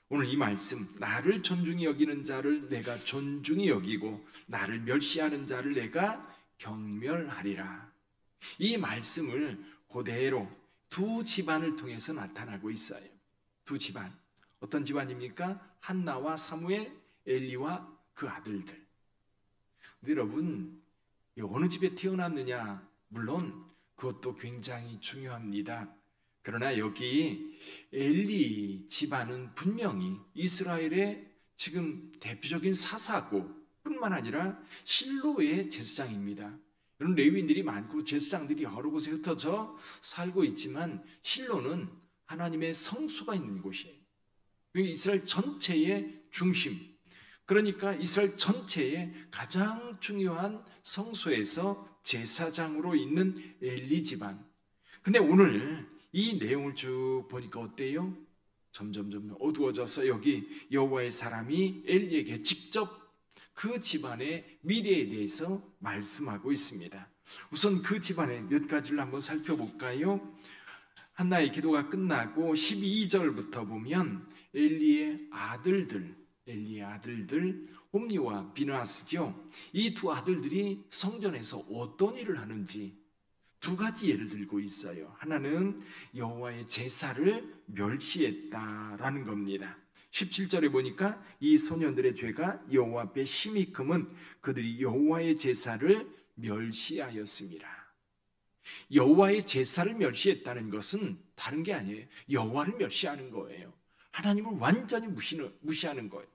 오늘 이 말씀, 나를 존중히 여기는 자를 내가 존중히 여기고 나를 멸시하는 자를 내가 경멸하리라. 이 말씀을 그대로 두 집안을 통해서 나타나고 있어요. 두 집안. 어떤 집안입니까? 한나와 사무엘, 엘리와 그 아들들. 근데 여러분, 어느 집에 태어났느냐? 물론 그것도 굉장히 중요합니다. 그러나 여기 엘리 집안은 분명히 이스라엘의 지금 대표적인 사사고 뿐만 아니라 실로의 제사장입니다. 이런 레위인들이 많고 제사장들이 여러 곳에 흩어져 살고 있지만 실로는 하나님의 성소가 있는 곳이에요. 이스라엘 전체의 중심, 그러니까 이스라엘 전체의 가장 중요한 성소에서 제사장으로 있는 엘리 집안. 근데 오늘 이 내용을 쭉 보니까 어때요? 점점 어두워져서 여기 여호와의 사람이 엘리에게 직접 그 집안의 미래에 대해서 말씀하고 있습니다. 우선 그 집안의 몇 가지를 한번 살펴볼까요? 한나의 기도가 끝나고 12절부터 보면 엘리의 아들들 홈니와 비느하스죠. 이 두 아들들이 성전에서 어떤 일을 하는지 두 가지 예를 들고 있어요. 하나는 여호와의 제사를 멸시했다라는 겁니다. 17절에 보니까 이 소년들의 죄가 여호와 앞에 심히 크면 그들이 여호와의 제사를 멸시하였습니다. 여호와의 제사를 멸시했다는 것은 다른 게 아니에요. 여호와를 멸시하는 거예요. 하나님을 완전히 무시하는 거예요.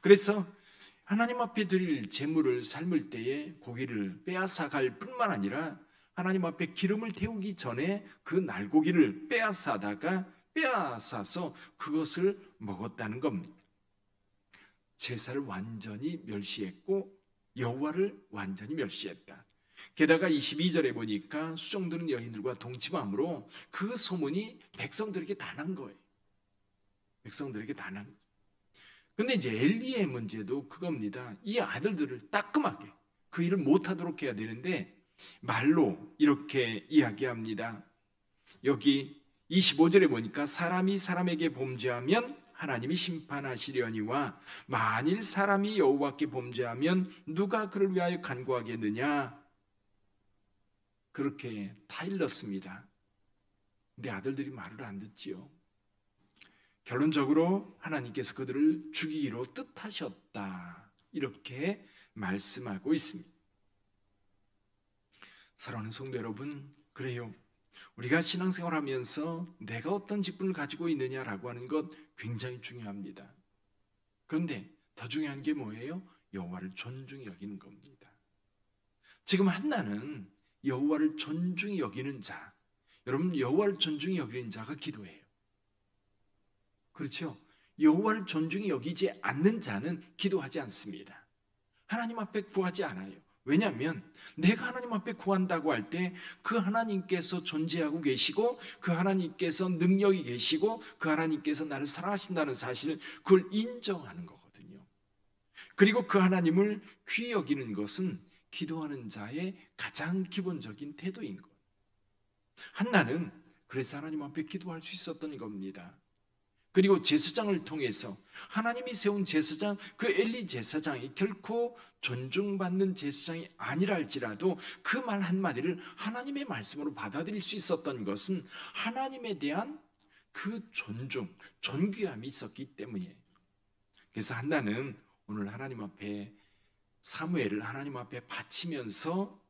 그래서 하나님 앞에 드릴 제물을 삶을 때에 고기를 빼앗아 갈 뿐만 아니라 하나님 앞에 기름을 태우기 전에 그 날고기를 빼앗아서 그것을 먹었다는 겁니다. 제사를 완전히 멸시했고 여호와를 완전히 멸시했다. 게다가 22절에 보니까 수종드는 여인들과 동침함으로 그 소문이 백성들에게 다 난 거예요. 백성들에게 다 난 거예요. 근데 이제 엘리의 문제도 그겁니다. 이 아들들을 따끔하게 그 일을 못하도록 해야 되는데 말로 이렇게 이야기합니다. 여기 25절에 보니까 사람이 사람에게 범죄하면 하나님이 심판하시려니와 만일 사람이 여호와께 범죄하면 누가 그를 위하여 간구하겠느냐? 그렇게 타일렀습니다. 근데 아들들이 말을 안 듣지요. 결론적으로 하나님께서 그들을 죽이기로 뜻하셨다. 이렇게 말씀하고 있습니다. 사랑하는 성도 여러분, 그래요. 우리가 신앙생활하면서 내가 어떤 직분을 가지고 있느냐라고 하는 것 굉장히 중요합니다. 그런데 더 중요한 게 뭐예요? 여호와를 존중히 여기는 겁니다. 지금 한나는 여호와를 존중히 여기는 자, 여러분 여호와를 존중히 여기는 자가 기도해요. 그렇죠? 여호와를 존중히 여기지 않는 자는 기도하지 않습니다. 하나님 앞에 구하지 않아요. 왜냐하면 내가 하나님 앞에 구한다고 할 때 그 하나님께서 존재하고 계시고 그 하나님께서 능력이 계시고 그 하나님께서 나를 사랑하신다는 사실을 그걸 인정하는 거거든요. 그리고 그 하나님을 귀히 여기는 것은 기도하는 자의 가장 기본적인 태도인 거예요. 한나는 그래서 하나님 앞에 기도할 수 있었던 겁니다. 그리고 제사장을 통해서 하나님이 세운 제사장, 그 엘리 제사장이 결코 존중받는 제사장이 아니라 할지라도 그 말 한마디를 하나님의 말씀으로 받아들일 수 있었던 것은 하나님에 대한 그 존귀함이 있었기 때문이에요. 그래서 한나는 오늘 하나님 앞에 사무엘을 하나님 앞에 바치면서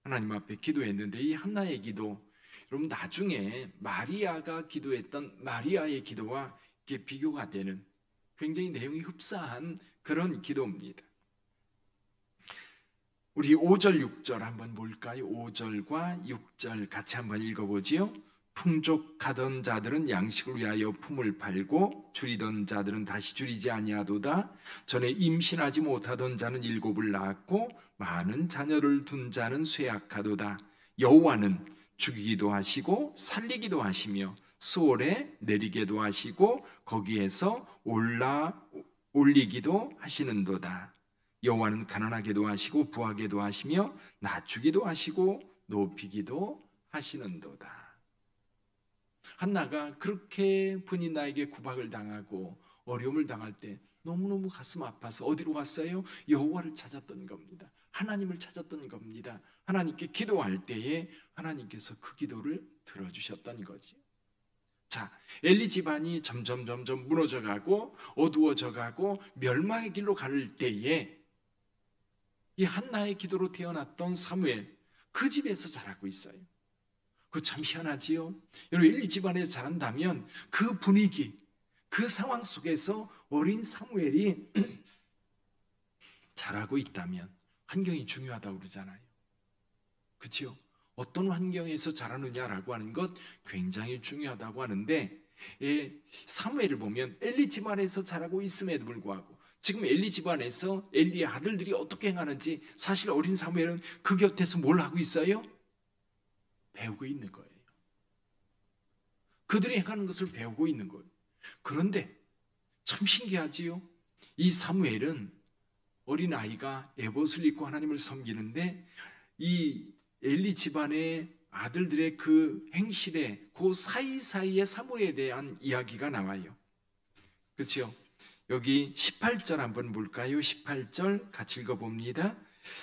하나님 앞에 기도했는데 이 한나의 기도, 여러분 나중에 마리아가 기도했던 마리아의 기도와 이게 비교가 되는 굉장히 내용이 흡사한 그런 기도입니다. 우리 5절 6절 한번 볼까요? 5절과 6절 같이 한번 읽어보지요. 풍족하던 자들은 양식을 위하여 품을 팔고 줄이던 자들은 다시 줄이지 아니하도다. 전에 임신하지 못하던 자는 7을 낳았고 많은 자녀를 둔 자는 쇠약하도다. 여호와는 죽이기도 하시고 살리기도 하시며 수월에 내리게도 하시고 거기에서 올리기도 하시는도다. 여호와는 가난하게도 하시고 부하게도 하시며 낮추기도 하시고 높이기도 하시는도다. 한나가 그렇게 분이나에게 구박을 당하고 어려움을 당할 때 너무너무 가슴 아파서 어디로 갔어요? 여호와를 찾았던 겁니다. 하나님을 찾았던 겁니다. 하나님께 기도할 때에 하나님께서 그 기도를 들어주셨던 거지. 자, 엘리 집안이 점점 무너져가고 어두워져가고 멸망의 길로 갈 때에 이 한나의 기도로 태어났던 사무엘, 그 집에서 자라고 있어요. 그거 참 희한하지요. 여러분, 엘리 집안에서 자란다면 그 분위기, 그 상황 속에서 어린 사무엘이 자라고 있다면, 환경이 중요하다고 그러잖아요. 그렇죠? 어떤 환경에서 자라느냐라고 하는 것 굉장히 중요하다고 하는데, 사무엘을 보면 엘리 집안에서 자라고 있음에도 불구하고 지금 엘리 집안에서 엘리의 아들들이 어떻게 행하는지 사실 어린 사무엘은 그 곁에서 뭘 하고 있어요? 배우고 있는 거예요. 그들이 행하는 것을 배우고 있는 거예요. 그런데 참 신기하지요. 이 사무엘은 어린아이가 에봇을 입고 하나님을 섬기는데 이 엘리 집안의 아들들의 그 행실에 그 사이사이에 사무엘에 대한 이야기가 나와요. 그렇죠? 여기 18절 한번 볼까요? 18절 같이 읽어봅니다.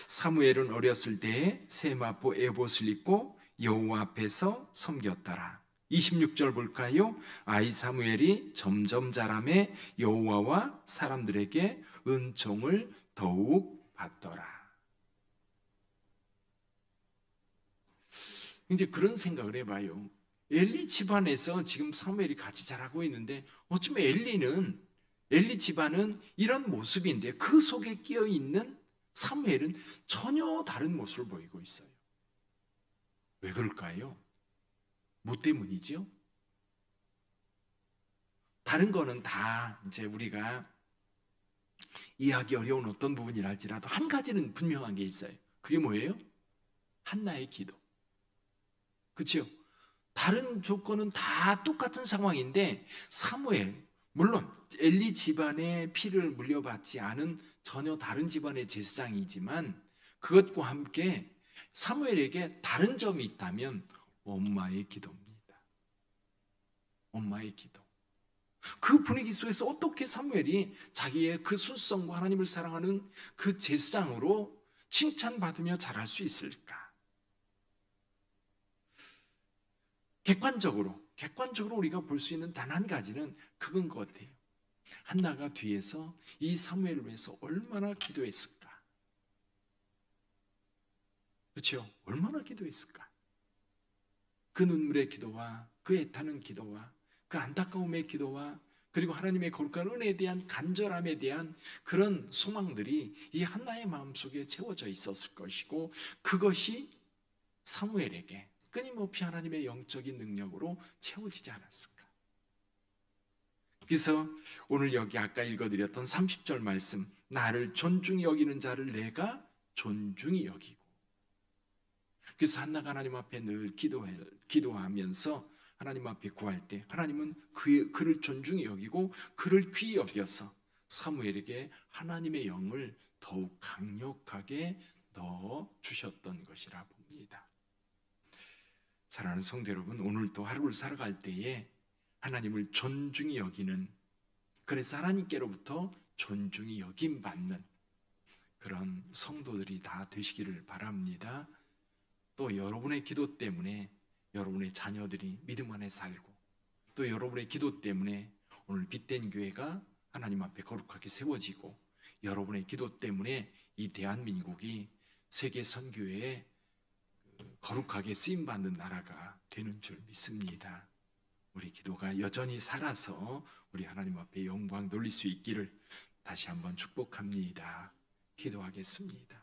사무엘은 어렸을 때에 세마포 에봇을 입고 여호와 앞에서 섬겼더라. 26절 볼까요? 아이 사무엘이 점점 자라매 여호와와 사람들에게 은총을 더욱 받더라. 이제 그런 생각을 해봐요. 엘리 집안에서 지금 사무엘이 같이 자라고 있는데 어쩌면 엘리 집안은 이런 모습인데 그 속에 끼어 있는 사무엘은 전혀 다른 모습을 보이고 있어요. 왜 그럴까요? 뭐 때문이죠? 다른 거는 다 이제 우리가 이해하기 어려운 어떤 부분이랄지라도 한 가지는 분명한 게 있어요. 그게 뭐예요? 한나의 기도. 그렇죠? 다른 조건은 다 똑같은 상황인데 사무엘, 물론 엘리 집안의 피를 물려받지 않은 전혀 다른 집안의 제사장이지만 그것과 함께 사무엘에게 다른 점이 있다면 엄마의 기도입니다. 엄마의 기도. 그 분위기 속에서 어떻게 사무엘이 자기의 그 순성과 하나님을 사랑하는 그 제사장으로 칭찬받으며 자랄 수 있을까? 객관적으로 우리가 볼 수 있는 단 한 가지는 그건 것 같아요. 한나가 뒤에서 이 사무엘을 위해서 얼마나 기도했을까? 그렇죠? 얼마나 기도했을까? 그 눈물의 기도와 그 애타는 기도와 그 안타까움의 기도와 그리고 하나님의 거룩한 은혜에 대한 간절함에 대한 그런 소망들이 이 한나의 마음속에 채워져 있었을 것이고 그것이 사무엘에게 끊임없이 하나님의 영적인 능력으로 채워지지 않았을까? 그래서 오늘 여기 아까 읽어드렸던 30절 말씀, 나를 존중히 여기는 자를 내가 존중히 여기고. 그래서 한나가 하나님 앞에 늘 기도하면서 하나님 앞에 구할 때 하나님은 그를 존중히 여기고 그를 귀히 여겨서 사무엘에게 하나님의 영을 더욱 강력하게 넣어 주셨던 것이라 봅니다. 사랑하는 성도 여러분, 오늘도 하루를 살아갈 때에 하나님을 존중히 여기는, 그래서 하나님께로부터 존중히 여김받는 그런 성도들이 다 되시기를 바랍니다. 또 여러분의 기도 때문에 여러분의 자녀들이 믿음 안에 살고 또 여러분의 기도 때문에 오늘 빛된 교회가 하나님 앞에 거룩하게 세워지고 여러분의 기도 때문에 이 대한민국이 세계 선교회에 거룩하게 쓰임받는 나라가 되는 줄 믿습니다. 우리 기도가 여전히 살아서 우리 하나님 앞에 영광 돌릴 수 있기를 다시 한번 축복합니다. 기도하겠습니다.